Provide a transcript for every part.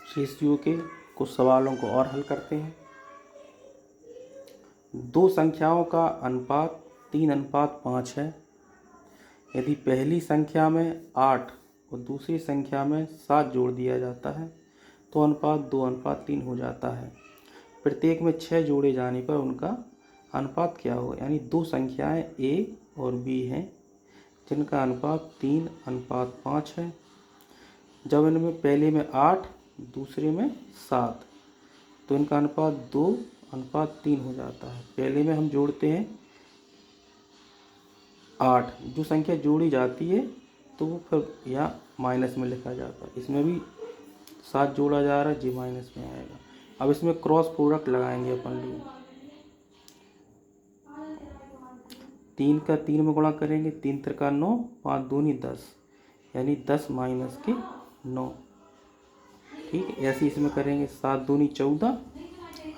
Ratio के कुछ सवालों को और हल करते हैं। दो संख्याओं का अनुपात 3:5 है। यदि पहली संख्या में 8 और दूसरी संख्या में 7 जोड़ दिया जाता है तो अनुपात 2:3 हो जाता है। प्रत्येक में 6 जोड़े जाने पर उनका अनुपात क्या होगा। यानी दो संख्याएं A और B हैं जिनका अनुपात 3:5 है। जब इनमें पहले में 8 दूसरे में 7 तो इनका अनुपात 2:3 हो जाता है। पहले में हम जोड़ते हैं 8, जो संख्या जोड़ी जाती है तो वो फिर यहाँ माइनस में लिखा जाता है। इसमें भी 7 जोड़ा जा रहा है, जी माइनस में आएगा। अब इसमें क्रॉस प्रोडक्ट लगाएंगे अपन लोग। 3 का 3 में गुणा करेंगे, 3 त्रिका 9, 5 दूनी 10, यानी 10 माइनस के 9। ठीक है, ऐसे इसमें करेंगे। 7 दूनी 14,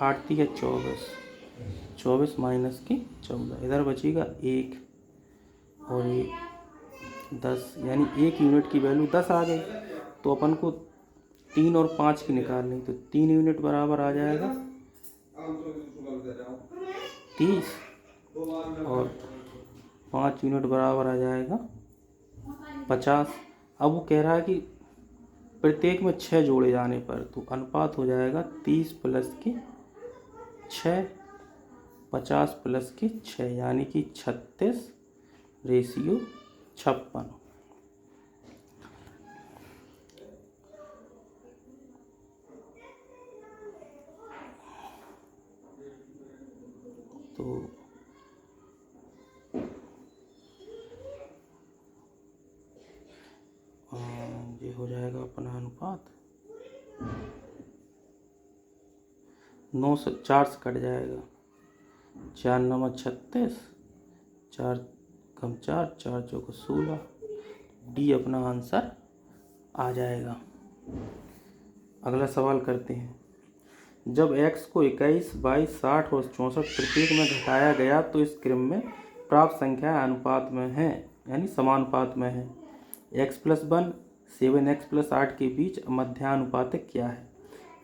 8 तिया 24, 24 माइनस के 14। इधर बचेगा 1 और 10, यानी 1 यूनिट की वैल्यू 10 आ गई। तो अपन को 3 और 5 की निकालनी, तो 3 यूनिट बराबर आ जाएगा 30 और 5 यूनिट बराबर आ जाएगा 50। अब वो कह रहा है कि प्रत्येक में 6 जोड़े जाने पर, तो अनुपात हो जाएगा 30 प्लस के 6, 50 प्लस के 6, यानी कि 36 रेशियो 56। तो ये हो जाएगा अपना अनुपात 9 से 4 से कट जाएगा। 4 9 36, 4 कम 4, 4 चौको 16। डी अपना आंसर आ जाएगा। अगला सवाल करते हैं। जब x को 21, 22, 60 और 64 प्रत्येक में घटाया गया तो इस क्रम में प्राप्त संख्या अनुपात में है, यानी समानुपात में है। x+1 7x+8 के बीच मध्यानुपातिक क्या है।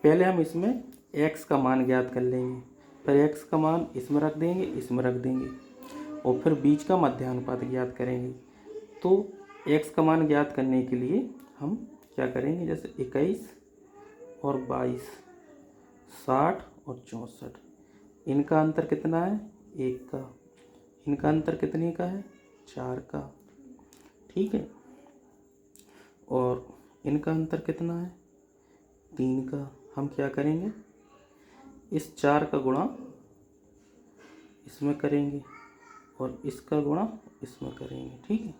पहले हम इसमें x का मान ज्ञात कर लेंगे, फिर x का मान इसमें रख देंगे, इसमें रख देंगे, और फिर बीच का मध्यानुपात ज्ञात करेंगे। तो x का मान ज्ञात करने के लिए हम क्या करेंगे, जैसे 21 और 22, 60 और 64, इनका अंतर कितना है, 1 का। इनका अंतर कितने का है, 4 का। ठीक है, और इनका अंतर कितना है, 3 का। हम क्या करेंगे, इस 4 का गुणा इसमें करेंगे और इसका गुणा इसमें करेंगे। ठीक है,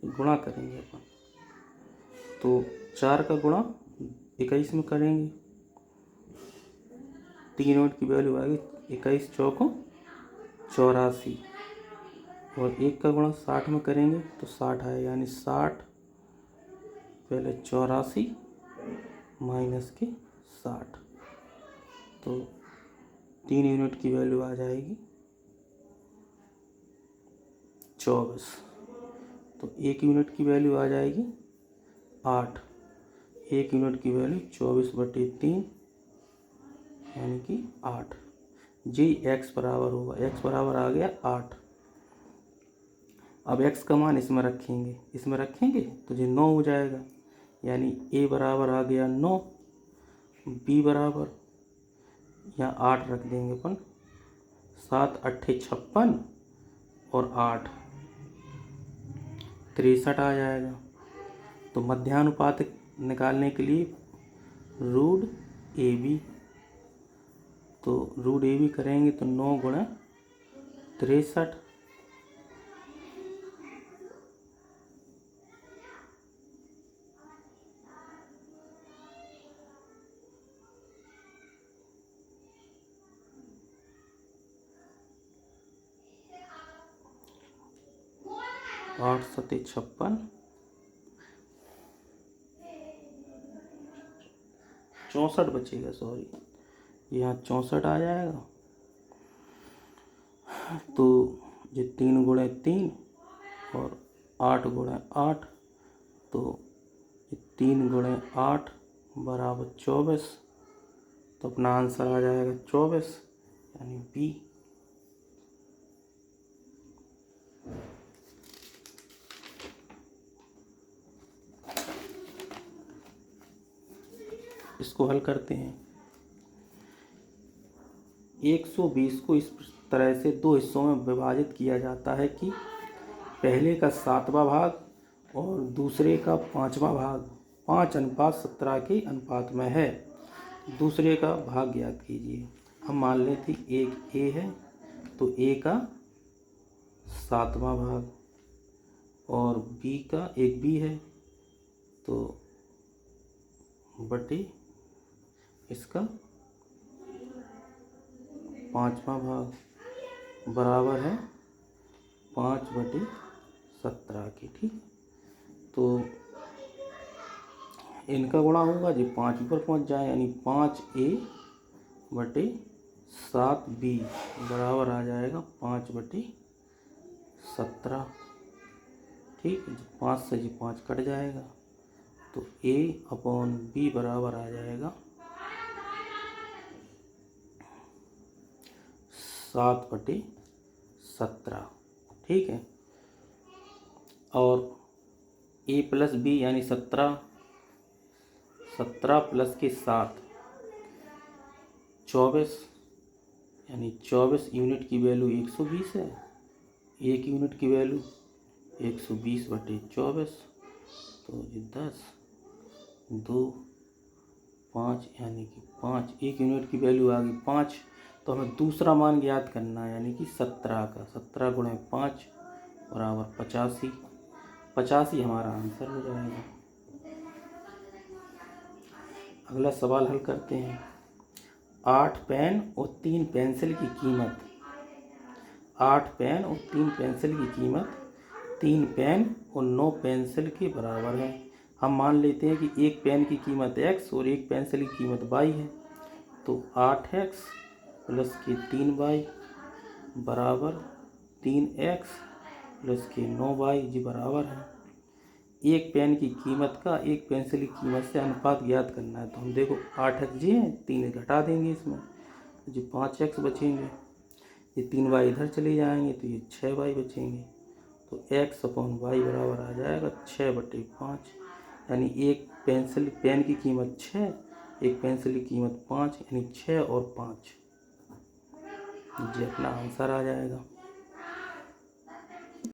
गुणा करेंगे अपन। तो 4 का गुणा 21 में करेंगे, 3 यूनिट की वैल्यू आएगी 21 चौको 84, और 1 का गुणा 60 में करेंगे तो 60 आए, यानी 60 पहले 84 माइनस के 60, तो 3 यूनिट की वैल्यू आ जाएगी 24। तो 1 यूनिट की वैल्यू आ जाएगी 8, 1 यूनिट की वैल्यू 24/3, यानी कि 8। जी x बराबर होगा, x बराबर आ गया 8। अब x का मान इसमें रखेंगे तो जी 9 हो जाएगा, यानी a बराबर आ गया 9, b बराबर यहाँ 8 रख देंगे अपन, 7 8 56 और 8 63 आ जाएगा। तो मध्यानुपात निकालने के लिए रूट ए बी, तो रूट ए बी करेंगे तो 9 गुणा 63, आठ 7 56, 64 बचेगा, सॉरी यहाँ 64 आ जाएगा। तो ये 3 गुणे 3 और 8 गुणे 8, तो 3 गुणे 8 बराबर 24, तो अपना आंसर आ जाएगा 24 यानी बी। इसको हल करते हैं। 120 को इस तरह से दो हिस्सों में विभाजित किया जाता है कि पहले का 7वां भाग और दूसरे का 5वां भाग 5:17 के अनुपात में है। दूसरे का भाग ज्ञात कीजिए। हम मान लेते एक ए है, तो ए का 7वां भाग, और बी का एक बी है, तो बटे इसका 5वां भाग बराबर है 5/17 के। ठीक, तो इनका गुणा होगा जी 5 पर पहुंच जाए, यानी 5a/7b बराबर आ जाएगा 5/17। ठीक, 5 से जी 5 कट जाएगा, तो a/b बराबर आ जाएगा 7/17। ठीक है, और a प्लस बी यानी 17, 17 प्लस के 7 24, यानी 24 यूनिट की वैल्यू 120 है। 1 यूनिट की वैल्यू 120/24, तो ये 10, 2, 5 यानी कि 5। 1 यूनिट की वैल्यू आ गई 5, तो हमें दूसरा मान ज्ञात करना है, यानी कि 17 का 17 × 5 बराबर 85। 85 हमारा आंसर हो जाएगा। अगला सवाल हल करते हैं। 8 पेन और 3 पेंसिल की कीमत 8 पेन और 3 पेंसिल की कीमत 3 पेन और 9 पेंसिल के बराबर है। हम मान लेते हैं कि एक पेन की कीमत x और एक पेंसिल की कीमत y है, तो 8x प्लस के 3y बराबर 3x प्लस के 9y जी बराबर है। एक पेन की कीमत का एक पेंसिल की कीमत से अनुपात ज्ञात करना है। तो हम देखो 8x जी है, 3 घटा देंगे इसमें, तो जी 5x बचेंगे। ये 3y इधर चले जाएंगे, तो ये 6y बचेंगे। तो x/y बराबर आ जाएगा 6/5, यानी एक पेन की कीमत 6, एक पेंसिल की कीमत 5, यानी 6 और 5 जी अपना आंसर आ जाएगा।